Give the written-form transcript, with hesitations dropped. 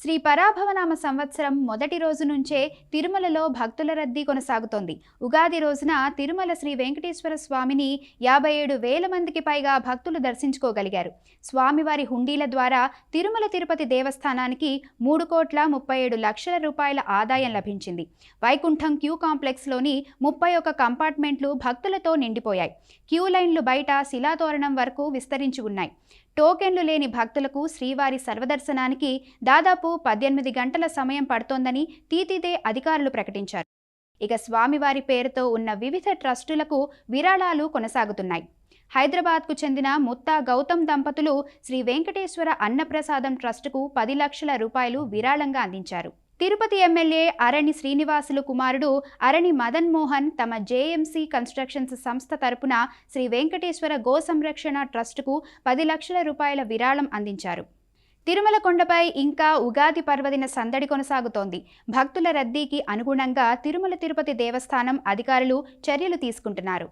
శ్రీ పరాభవనామ సంవత్సరం మొదటి రోజు నుంచే తిరుమలలో భక్తుల రద్దీ కొనసాగుతోంది. ఉగాది రోజున తిరుమల శ్రీ వెంకటేశ్వర స్వామిని 57,000 మందికి పైగా భక్తులు దర్శించుకోగలిగారు. స్వామివారి హుండీల ద్వారా తిరుమల తిరుపతి దేవస్థానానికి 3,37,00,000 రూపాయల ఆదాయం లభించింది. వైకుంఠం క్యూ కాంప్లెక్స్లోని 31 కంపార్ట్మెంట్లు భక్తులతో నిండిపోయాయి. క్యూ లైన్లు బయట శిలాతోరణం వరకు విస్తరించి ఉన్నాయి. టోకెన్లు లేని భక్తులకు శ్రీవారి సర్వదర్శనానికి దాదాపు 18 గంటల సమయం పడుతోందని టీటీడీ అధికారులు ప్రకటించారు. ఇక స్వామివారి పేరుతో ఉన్న వివిధ ట్రస్టులకు విరాళాలు కొనసాగుతున్నాయి. హైదరాబాద్కు చెందిన ముత్తా గౌతమ్ దంపతులు శ్రీ వెంకటేశ్వర అన్నప్రసాదం ట్రస్టుకు 10 లక్షల రూపాయలు విరాళంగా అందించారు. తిరుపతి ఎమ్మెల్యే అరణి శ్రీనివాసులు కుమారుడు అరణి మదన్ మోహన్ తమ జేఎంసీ కన్స్ట్రక్షన్స్ సంస్థ తరపున శ్రీ వెంకటేశ్వర గో సంరక్షణ ట్రస్టుకు 10 లక్షల రూపాయల విరాళం అందించారు. తిరుమల కొండపై ఇంకా ఉగాది పర్వదిన సందడి కొనసాగుతోంది. భక్తుల రద్దీకి అనుగుణంగా తిరుమల తిరుపతి దేవస్థానం అధికారులు చర్యలు తీసుకుంటున్నారు.